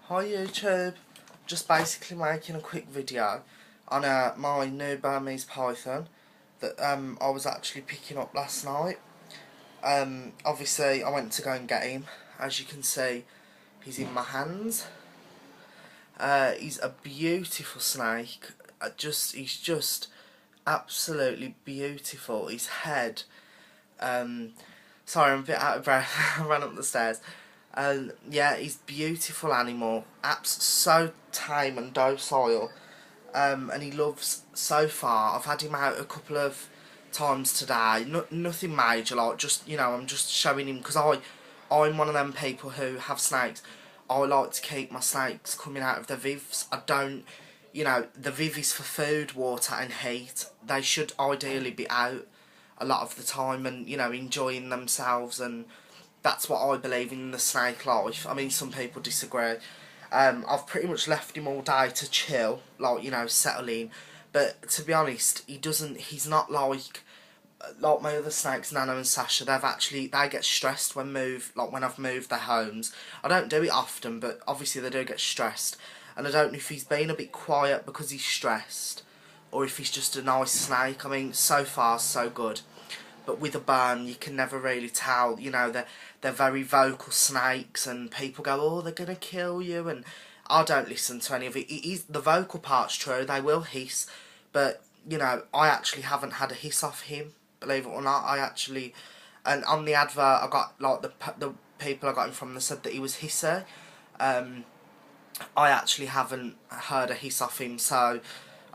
Hi YouTube, just basically making a quick video on my new Burmese python that I was actually picking up last night. Obviously I went to go and get him. As you can see, he's in my hands. He's a beautiful snake. He's just absolutely beautiful. His head. Sorry, I'm a bit out of breath. I ran up the stairs. Yeah, he's a beautiful animal. So tame and docile. And he loves so far. I've had him out a couple of times today. Nothing major, like just I'm just showing him because I'm one of them people who have snakes. I like to keep my snakes coming out of their vivs. I don't, the viv is for food, water and heat. They should ideally be out a lot of the time and enjoying themselves, and that's what I believe in the snake life. I mean, some people disagree. I've pretty much left him all day to chill, like settle in. But to be honest, he's not like my other snakes, Nano and Sasha. They get stressed when I've moved their homes. I don't do it often, but obviously they do get stressed. And I don't know if he's been a bit quiet because he's stressed, or if he's just a nice snake. I mean, so far so good. But with a burn, you can never really tell. They're very vocal snakes, and people go, "Oh, they're gonna kill you," and I don't listen to any of it. The vocal part's true; they will hiss, but I actually haven't had a hiss off him. Believe it or not, and on the advert I got, like, the people I got him from, they said that he was hissy. I actually haven't heard a hiss off him, so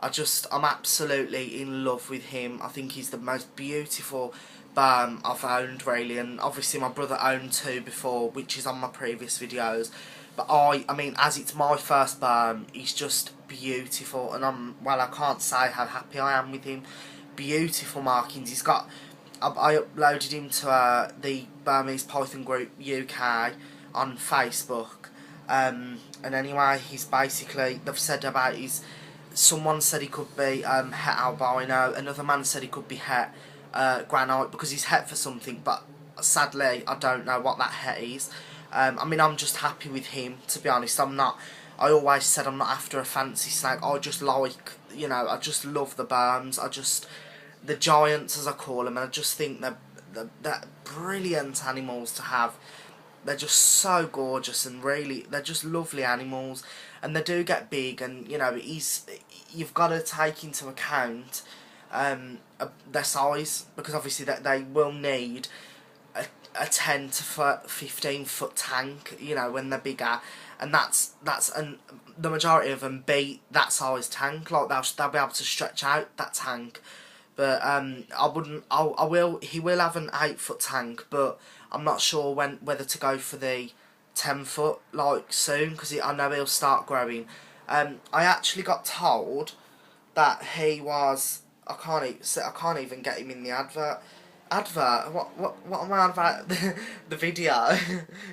I'm absolutely in love with him. I think he's the most beautiful I've owned, really, and obviously my brother owned two before, which is on my previous videos. But I mean, as it's my first he's just beautiful, and I can't say how happy I am with him. Beautiful markings. I uploaded him to the Burmese Python Group UK on Facebook, and anyway, they've said about someone said he could be het albino, another man said he could be het granite, because he's het for something, but sadly I don't know what that het is. I mean, I'm just happy with him, to be honest. I always said I'm not after a fancy snake. I just I just love the Burms. The giants, as I call them, and I just think they're brilliant animals to have. They're just so gorgeous, and really, they're just lovely animals, and they do get big, and you've got to take into account their size, because obviously they will need a 10 to 15 foot tank, when they're bigger, and the majority of them be that size tank. Like, they'll be able to stretch out that tank. But he will have an 8-foot tank, but I'm not sure whether to go for the 10-foot soon, because I know he'll start growing. I actually got told that he was. I can't even get him in the advert. Advert? What am I on about? The video?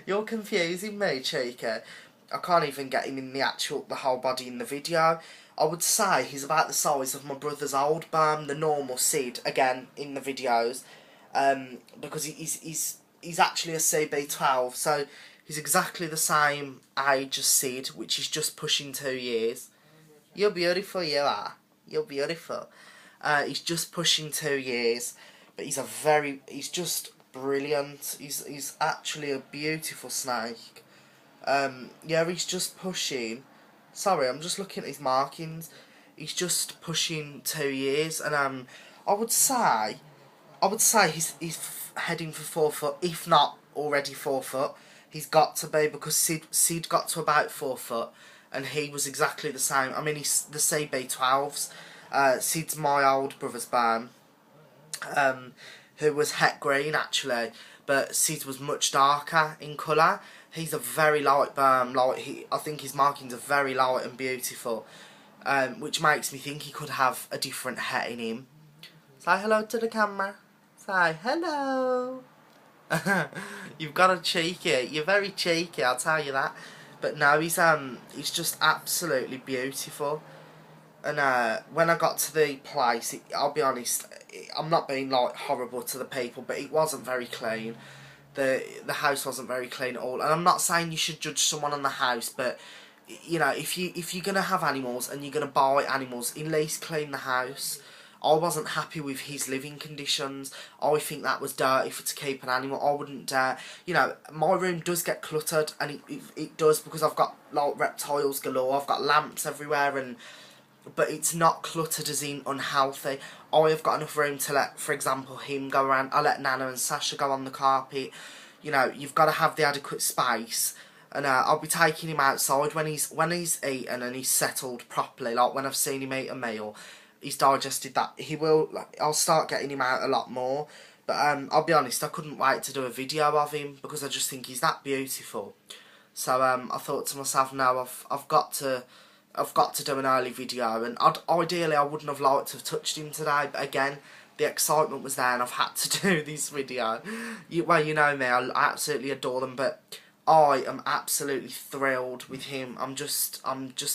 You're confusing me, cheeky. I can't even get him in the whole body in the video. I would say he's about the size of my brother's old Burm, the normal Sid, again, in the videos. Because he's actually a CB12, so he's exactly the same age as Sid, which is just pushing 2 years. You're beautiful, you are. You're beautiful. He's just pushing 2 years, but he's just brilliant. He's actually a beautiful snake. Yeah, he's just pushing. Sorry, I'm just looking at his markings. He's just pushing 2 years, and I would say he's heading for 4 foot, if not already 4 foot. He's got to be, because Sid got to about 4 foot, and he was exactly the same. I mean, he's the CB12s. Sid's my old brother's Burm, who was het green actually, but Sid was much darker in colour. He's a very light Burm. I think his markings are very light and beautiful, which makes me think he could have a different het in him. Say hello to the camera. Say hello. You've got a cheeky. You're very cheeky, I'll tell you that. But no, he's just absolutely beautiful. And when I got to the place, I'll be honest, I'm not being horrible to the people, but it wasn't very clean. The house wasn't very clean at all. And I'm not saying you should judge someone on the house, but you know, if you're gonna have animals and you're gonna buy animals, at least clean the house. I wasn't happy with his living conditions. I think that was dirty to keep an animal. I wouldn't dare. You know, my room does get cluttered, and it does, because I've got like reptiles galore. I've got lamps everywhere, but it's not cluttered as in unhealthy. I have got enough room to let, for example, him go around. I let Nana and Sasha go on the carpet. You know, you've got to have the adequate space. And I'll be taking him outside when he's eaten and he's settled properly. Like when I've seen him eat a meal, he's digested that. He will. Like, I'll start getting him out a lot more. But I'll be honest, I couldn't wait to do a video of him because I just think he's that beautiful. So I thought to myself, no, I've got to do an early video. And ideally, I wouldn't have liked to have touched him today. But again, the excitement was there, and I've had to do this video. Well, you know me, I absolutely adore them, but I am absolutely thrilled with him. I'm just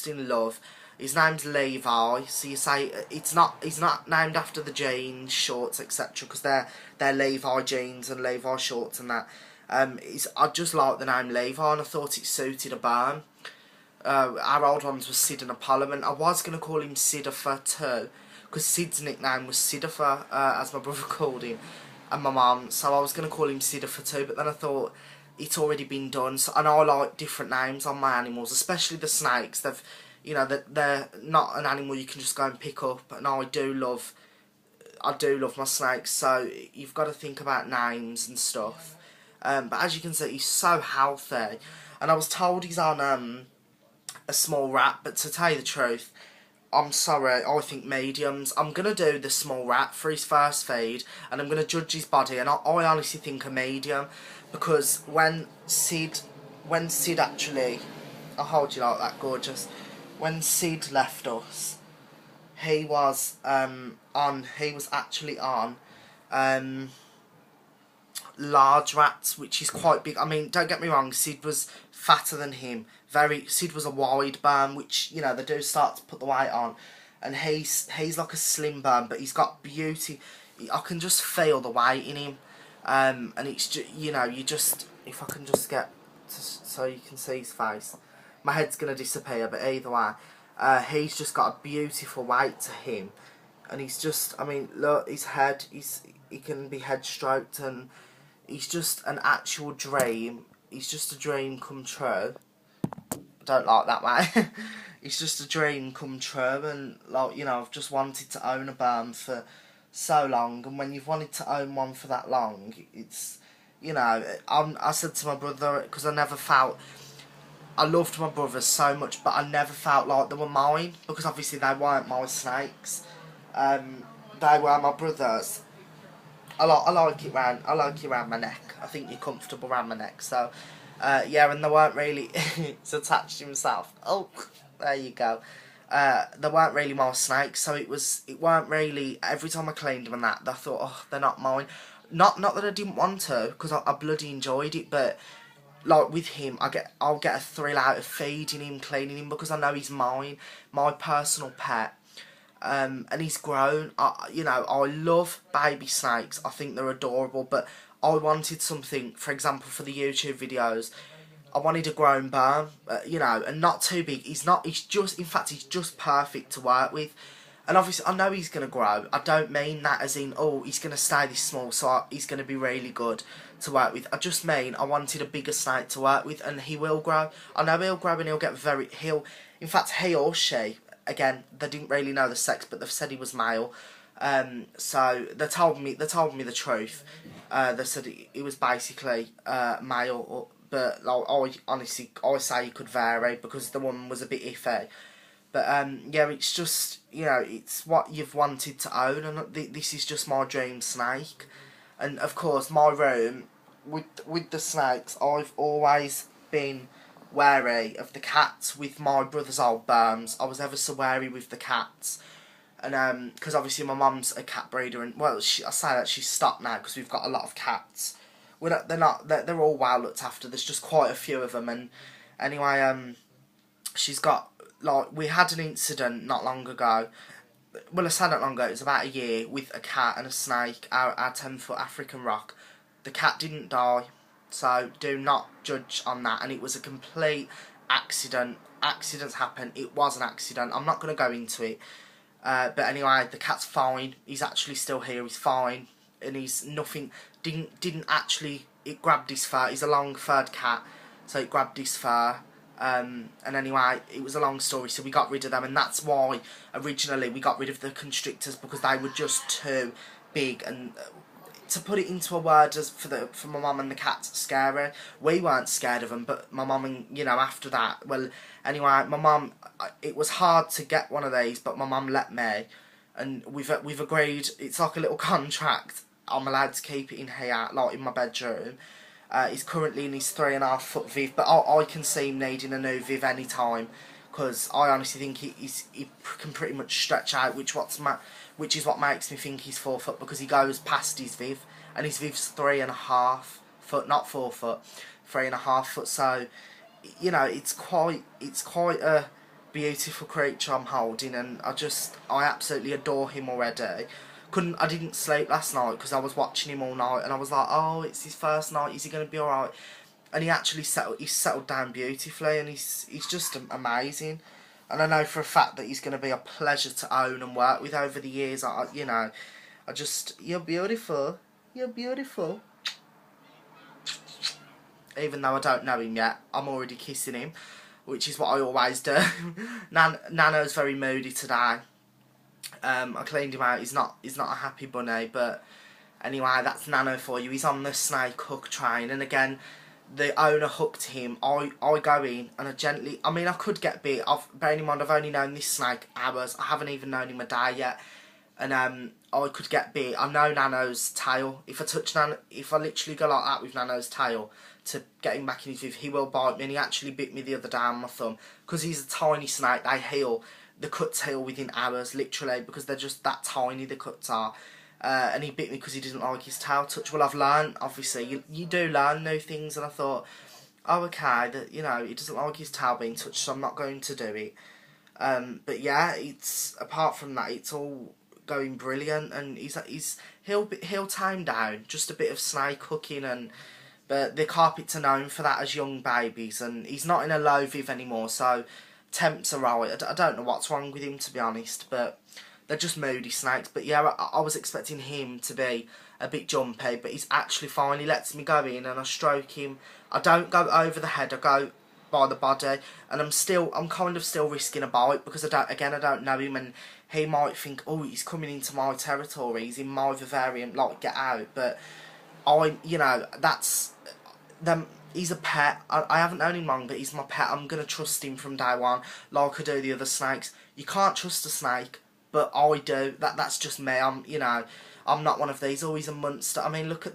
in love. His name's Levi, so you say he's not named after the jeans, shorts, etc. because they're Levi jeans and Levi shorts and that. I just like the name Levi, and I thought it suited a Burm. Our old ones were Sid and Apollo, and I was going to call him Sidifer too, because Sid's nickname was Sidifer, as my brother called him, and my mum, so I was going to call him Sidifer too, but then I thought it's already been done, so, and I like different names on my animals, especially the snakes. You know, they're not an animal you can just go and pick up, and I do love my snakes, so you've got to think about names and stuff. But as you can see, he's so healthy, and I was told he's on a small rat, but to tell you the truth, I'm sorry, I think mediums. I'm going to do the small rat for his first feed, and I'm going to judge his body, and I honestly think a medium, because when Sid actually, I'll hold you like that, gorgeous. When Sid left us, he was actually on large rats, which is quite big. I mean, don't get me wrong, Sid was fatter than him. Sid was a wide Burm, which, you know, they do start to put the weight on, and he's like a slim Burm, but he's got beauty. I can just feel the weight in him, and it's just, you know, if I can just get so you can see his face. My head's going to disappear, but either way, he's just got a beautiful weight to him. And he's just, I mean, look, his head, he can be head stroked, and he's just an actual dream. He's just a dream come true. I don't like that way. It's just a dream come true, and, like, you know, I've just wanted to own a Burm for so long, and when you've wanted to own one for that long, it's, you know, I said to my brother, because I loved my brothers so much, but I never felt like they were mine, because obviously they weren't my snakes. They were my brothers. I like it round my neck. I think you're comfortable round my neck. So, yeah, and they weren't really. It's attached to himself. Oh, there you go. They weren't really my snakes, so it weren't really. Every time I cleaned them and that, I thought, oh, they're not mine. Not that I didn't want to, because I bloody enjoyed it, but. Like with him, I'll get a thrill out of feeding him, cleaning him, because I know he's mine, my personal pet, and he's grown. You know, I love baby snakes. I think they're adorable, but I wanted something, for example, for the YouTube videos. I wanted a grown Burm, you know, and not too big. He's just perfect to work with. And obviously, I know he's going to grow. I don't mean that as in, oh, he's going to stay this small, so he's going to be really good to work with. I just mean I wanted a bigger snake to work with, and he will grow. I know he'll grow, and in fact, he or she, again, they didn't really know the sex, but they've said he was male. So they told me the truth. They said he was basically male, but like, I say he could vary, because the woman was a bit iffy. But yeah, it's just, you know, it's what you've wanted to own, and this is just my dream snake. And of course, my room with the snakes, I've always been wary of the cats. With my brother's old Burms, I was ever so wary with the cats, and because obviously my mum's a cat breeder, and well, I say that she's stopped now because we've got a lot of cats. They're all well looked after. There's just quite a few of them, and anyway, she's got. Like, we had an incident not long ago. Well, I say not long ago, it was about a year, with a cat and a snake, our 10-foot African rock. The cat didn't die, so do not judge on that. And it was a complete accident. Accidents happen. It was an accident. I'm not going to go into it. But anyway, the cat's fine. He's actually still here. He's fine. And he's nothing... Didn't actually... It grabbed his fur. He's a long-furred cat. So it grabbed his fur. And anyway, it was a long story. So we got rid of them. And that's why, originally, we got rid of the constrictors. Because they were just too big. And... to put it into a word as for my mum and the cat, scary. We weren't scared of them, but my mum and, you know, after that, well, anyway, my mum, it was hard to get one of these, but my mum let me, and we've agreed, it's like a little contract, I'm allowed to keep it in here, like in my bedroom. He's currently in his 3.5 foot Viv, but I can see him needing a new Viv anytime, because I honestly think he can pretty much stretch out, which is what makes me think he's 4 foot, because he goes past his Viv, and his Viv's 3.5 foot, not 4 foot, 3.5 foot. So, you know, it's quite a beautiful creature I'm holding, and I absolutely adore him already. I didn't sleep last night because I was watching him all night, and I was like, oh, it's his first night, is he going to be alright? And he actually settled down beautifully, and he's just amazing. And I know for a fact that he's going to be a pleasure to own and work with over the years. You're beautiful. You're beautiful. Even though I don't know him yet, I'm already kissing him, which is what I always do. Nano's very moody today. I cleaned him out. He's not a happy bunny, but anyway, that's Nano for you. He's on the snake hook train, and again, the owner hooked him. I go in and I could get bit. Bearing in mind, I've only known this snake hours. I haven't even known him a day yet. And I could get bit. I know Nano's tail. If I literally go like that with Nano's tail to get him back in his Viv, he will bite me. And he actually bit me the other day on my thumb. Because he's a tiny snake, they heal. The cuts heal within hours, literally, because they're just that tiny, the cuts are. And he bit me because he didn't like his tail touch. Well, I've learned, obviously, you do learn new things, and I thought, oh, okay, that, you know, he doesn't like his tail being touched, so I'm not going to do it. But yeah, apart from that, it's all going brilliant, and he'll tame down, just a bit of snake hooking, but the carpets are known for that as young babies, and he's not in a low Viv anymore, so temps are right. I don't know what's wrong with him, to be honest, but they're just moody snakes. But yeah, I was expecting him to be a bit jumpy, but he's actually fine. He lets me go in and I stroke him. I don't go over the head, I go by the body, and I'm kind of still risking a bite, because I don't know him, and he might think, oh, he's coming into my territory, he's in my vivarium, like, get out. But he's a pet. I haven't known him long, but he's my pet. I'm going to trust him from day one, like I do the other snakes. You can't trust a snake, but I do. That's just me. I'm not one of these, always a monster. I mean, look at the